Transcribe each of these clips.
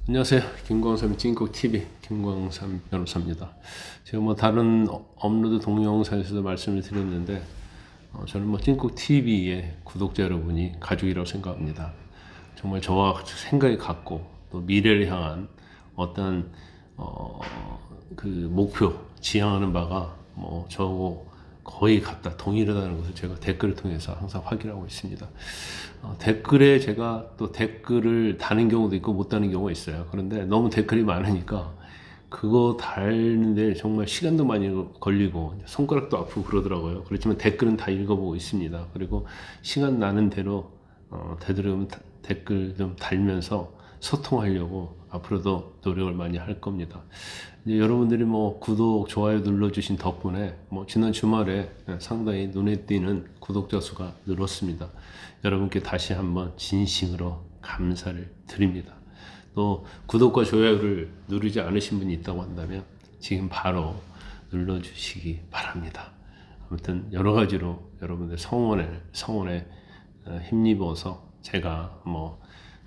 안녕하세요. 김광삼 찐국TV 김광삼 변호사입니다. 제가 다른 업로드 동영상에서도 말씀을 드렸는데 저는 찐국TV의 구독자 여러분이 가족이라고 생각합니다. 정말 저와 생각이 같고 또 미래를 향한 어떤 그 목표 지향하는 바가 저하고 거의 같다, 동일하다는 것을 제가 댓글을 통해서 항상 확인하고 있습니다. 댓글에 제가 또 댓글을 다는 경우도 있고 못 다는 경우가 있어요. 그런데 너무 댓글이 많으니까 그거 달는데 정말 시간도 많이 걸리고 손가락도 아프고 그러더라고요. 그렇지만 댓글은 다 읽어보고 있습니다. 그리고 시간 나는 대로 되도록이면 댓글 좀 달면서 소통하려고 앞으로도 노력을 많이 할 겁니다. 이제 여러분들이 구독, 좋아요 눌러주신 덕분에 지난 주말에 상당히 눈에 띄는 구독자 수가 늘었습니다. 여러분께 다시 한번 진심으로 감사를 드립니다. 또 구독과 좋아요를 누르지 않으신 분이 있다고 한다면 지금 바로 눌러주시기 바랍니다. 아무튼 여러 가지로 여러분들 성원에 힘입어서 제가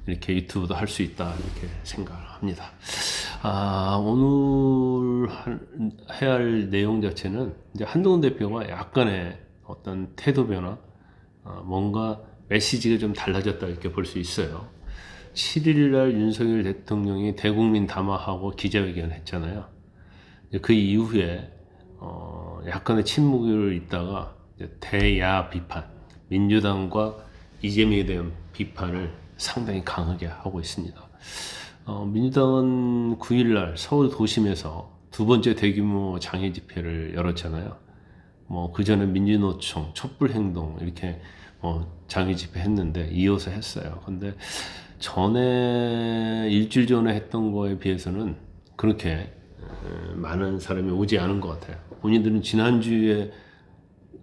이렇게 유튜브도 할 수 있다 이렇게 생각을 합니다. 오늘 해야 할 내용 자체는 이제 한동훈 대표가 약간의 어떤 태도 변화, 뭔가 메시지가 좀 달라졌다 이렇게 볼 수 있어요. 7일 날 윤석열 대통령이 대국민 담화하고 기자회견을 했잖아요. 그 이후에 약간의 침묵을 있다가 대야 비판, 민주당과 이재명에 대한 비판을 상당히 강하게 하고 있습니다. 민주당은 9일 날 서울 도심에서 두 번째 대규모 장애 집회를 열었잖아요. 그 전에 민주노총, 촛불행동 이렇게 장애 집회 했는데 이어서 했어요. 근데 전에 일주일 전에 했던 거에 비해서는 그렇게 많은 사람이 오지 않은 것 같아요. 본인들은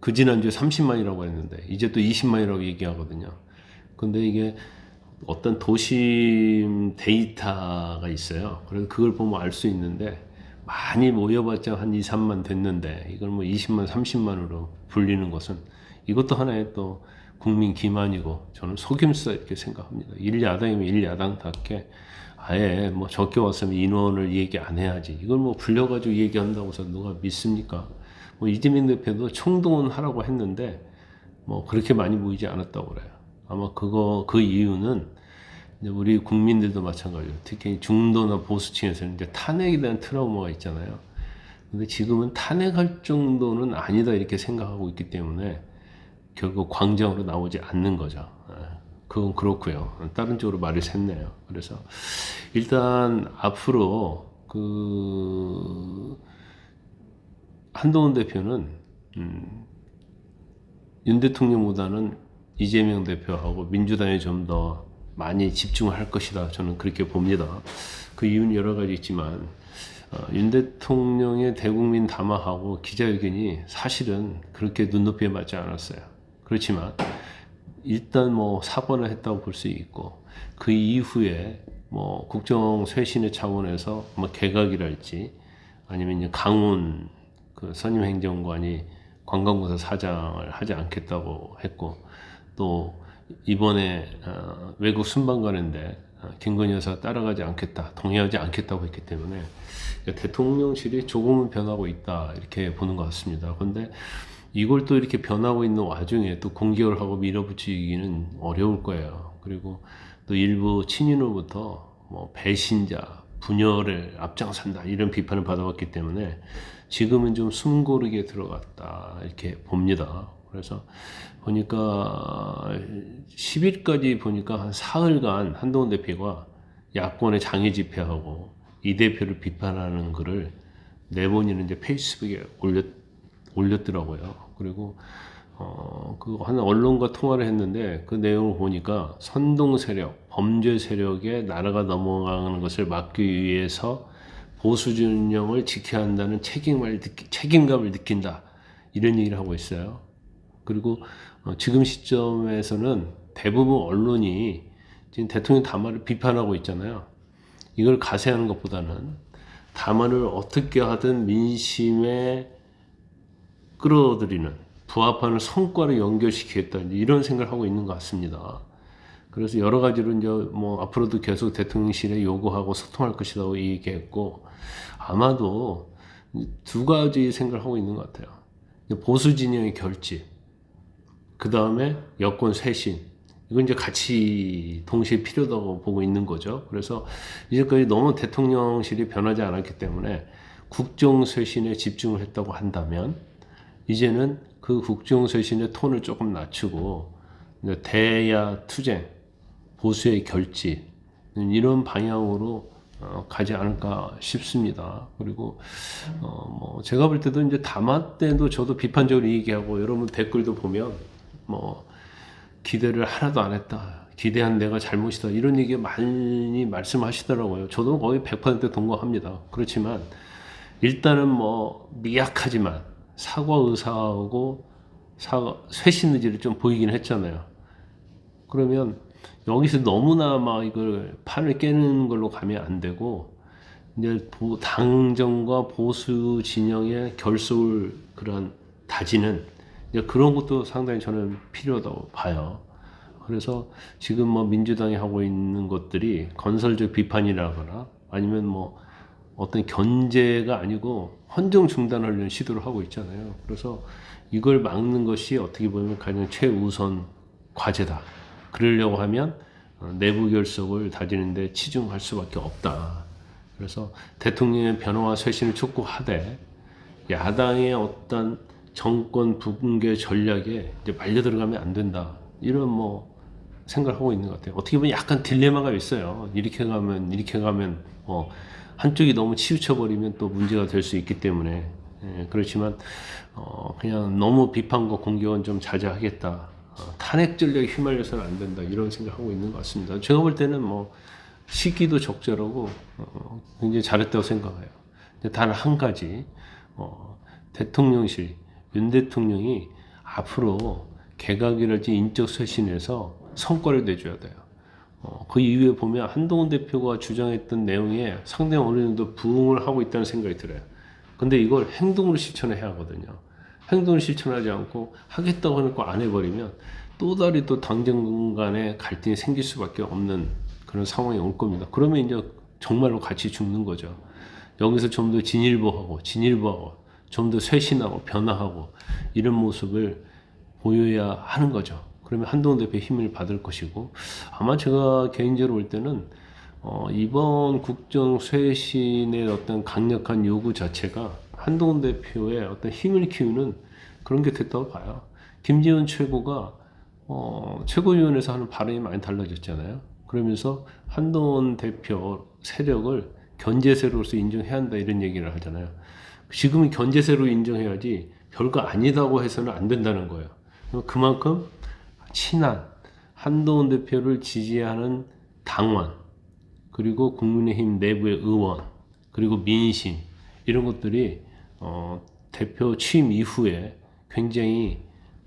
그 지난주에 30만이라고 했는데 이제 또 20만이라고 얘기하거든요. 근데 이게 어떤 도심 데이터가 있어요. 그래서 그걸 보면 알 수 있는데 많이 모여봤자 한 2, 3만 됐는데 이걸 20만, 30만으로 불리는 것은 이것도 하나의 또 국민 기만이고 저는 속임수다 이렇게 생각합니다. 일야당이면 일야당답게 아예 적게 왔으면 인원을 얘기 안 해야지. 이걸 불려가지고 얘기한다고 해서 누가 믿습니까? 이재명 대표도 총동원 하라고 했는데 그렇게 많이 모이지 않았다고 그래요. 아마 그 이유는 이제 우리 국민들도 마찬가지로 특히 중도나 보수층에서는 이제 탄핵에 대한 트라우마가 있잖아요. 근데 지금은 탄핵할 정도는 아니다 이렇게 생각하고 있기 때문에 결국 광장으로 나오지 않는 거죠. 그건 그렇고요. 다른 쪽으로 말이 샜네요. 그래서 일단 앞으로 한동훈 대표는 윤 대통령보다는 이재명 대표하고 민주당에 좀 더 많이 집중을 할 것이다. 저는 그렇게 봅니다. 그 이유는 여러 가지 있지만 윤 대통령의 대국민 담화하고 기자회견이 사실은 그렇게 눈높이에 맞지 않았어요. 그렇지만 일단 사과를 했다고 볼 수 있고 그 이후에 국정 쇄신의 차원에서 개각이랄지 아니면 이제 강훈 그 선임 행정관이 관광부서 사장을 하지 않겠다고 했고 또 이번에 외국 순방 가는데 김건희 여사가 따라가지 않겠다, 동의하지 않겠다고 했기 때문에 대통령실이 조금은 변하고 있다 이렇게 보는 것 같습니다. 그런데 이걸 또 이렇게 변하고 있는 와중에 또 공격을 하고 밀어붙이기는 어려울 거예요. 그리고 또 일부 친인으로부터 배신자, 분열을 앞장선다 이런 비판을 받아왔기 때문에 지금은 좀 숨고르게 들어갔다 이렇게 봅니다. 그래서 보니까 10일까지 보니까 한 사흘간 한동훈 대표가 야권의 장애 집회하고 이 대표를 비판하는 글을 네 번이나 이제 페이스북에 올렸더라고요. 그리고 한 언론과 통화를 했는데 그 내용을 보니까 선동 세력, 범죄 세력에 나라가 넘어가는 것을 막기 위해서 보수 진영을 지켜야 한다는 책임감을 느낀다. 이런 얘기를 하고 있어요. 그리고 지금 시점에서는 대부분 언론이 지금 대통령 담화를 비판하고 있잖아요. 이걸 가세하는 것보다는 담화를 어떻게 하든 민심에 끌어들이는 부합하는 성과를 연결시키겠다 이런 생각을 하고 있는 것 같습니다. 그래서 여러 가지로 이제 뭐 앞으로도 계속 대통령실에 요구하고 소통할 것이라고 얘기했고, 아마도 두 가지 생각을 하고 있는 것 같아요. 보수 진영의 결집, 그 다음에 여권 쇄신, 이건 이제 같이 동시에 필요하다고 보고 있는 거죠. 그래서 이제까지 너무 대통령실이 변하지 않았기 때문에 국정 쇄신에 집중을 했다고 한다면, 이제는 그 국정 쇄신의 톤을 조금 낮추고 대야 투쟁, 보수의 결집, 이런 방향으로 가지 않을까 싶습니다. 그리고 뭐 제가 볼 때도 이제 담화 때도 저도 비판적으로 얘기하고, 여러분 댓글도 보면 뭐 기대를 하나도 안 했다, 기대한 내가 잘못이다, 이런 얘기 많이 말씀하시더라고요. 저도 거의 100% 동감합니다. 그렇지만 일단은 뭐 미약하지만 사과 의사하고 쇄신 의지를 좀 보이긴 했잖아요. 그러면 여기서 너무나 막 이걸 판을 깨는 걸로 가면 안 되고, 이제 당정과 보수 진영의 결속을 그런 다지는 이제 그런 것도 상당히 저는 필요하다고 봐요. 그래서 지금 뭐 민주당이 하고 있는 것들이 건설적 비판이라거나 아니면 뭐 어떤 견제가 아니고 헌정 중단하려는 시도를 하고 있잖아요. 그래서 이걸 막는 것이 어떻게 보면 가장 최우선 과제다. 그러려고 하면 내부 결속을 다지는데 치중할 수밖에 없다. 그래서 대통령의 변화와 쇄신을 촉구하되 야당의 어떤 정권 붕괴 전략에 이제 말려 들어가면 안 된다, 이런 뭐 생각을 하고 있는 것 같아요. 어떻게 보면 약간 딜레마가 있어요. 이렇게 가면 한쪽이 너무 치우쳐 버리면 또 문제가 될 수 있기 때문에. 그렇지만 그냥 너무 비판과 공격은 좀 자제하겠다, 탄핵 전략에 휘말려서는 안 된다, 이런 생각하고 있는 것 같습니다. 제가 볼 때는 뭐 시기도 적절하고 굉장히 잘했다고 생각해요. 단 한 가지, 대통령실, 윤 대통령이 앞으로 개각이랄지 인적 쇄신에서 성과를 내줘야 돼요. 그 이후에 보면 한동훈 대표가 주장했던 내용에 상당히 어느 정도 부응을 하고 있다는 생각이 들어요. 근데 이걸 행동으로 실천해야 하거든요. 행동을 실천하지 않고 하겠다고 해놓고 안 해버리면 또 다리 또 당정 간의 갈등이 생길 수밖에 없는 그런 상황이 올 겁니다. 그러면 이제 정말로 같이 죽는 거죠. 여기서 좀 더 진일보하고 좀 더 쇄신하고 변화하고 이런 모습을 보여야 하는 거죠. 그러면 한동훈 대표의 힘을 받을 것이고, 아마 제가 개인적으로 볼 때는 이번 국정 쇄신의 어떤 강력한 요구 자체가 한동훈 대표의 어떤 힘을 키우는 그런 게 됐다고 봐요. 김재원 최고가 최고위원회에서 하는 발언이 많이 달라졌잖아요. 그러면서 한동훈 대표 세력을 견제세로서 인정해야 한다, 이런 얘기를 하잖아요. 지금은 견제세로 인정해야지 별거 아니다고 해서는 안 된다는 거예요. 그만큼 친한 한동훈 대표를 지지하는 당원, 그리고 국민의힘 내부의 의원, 그리고 민심, 이런 것들이 대표 취임 이후에 굉장히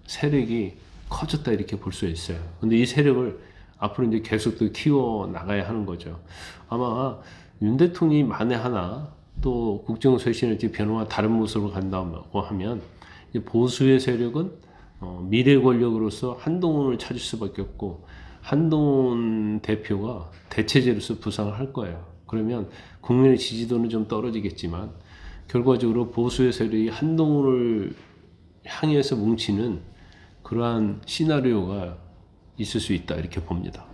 세력이 커졌다, 이렇게 볼 수 있어요. 근데 이 세력을 앞으로 이제 계속 또 키워 나가야 하는 거죠. 아마 윤 대통령이 만에 하나 또 국정 쇄신을지 변화와 다른 모습으로 간다고 하면 보수의 세력은 미래 권력으로서 한동훈을 찾을 수밖에 없고, 한동훈 대표가 대체제로서 부상을 할 거예요. 그러면 국민의 지지도는 좀 떨어지겠지만 결과적으로 보수의 세력이 한동훈을 향해서 뭉치는 그러한 시나리오가 있을 수 있다, 이렇게 봅니다.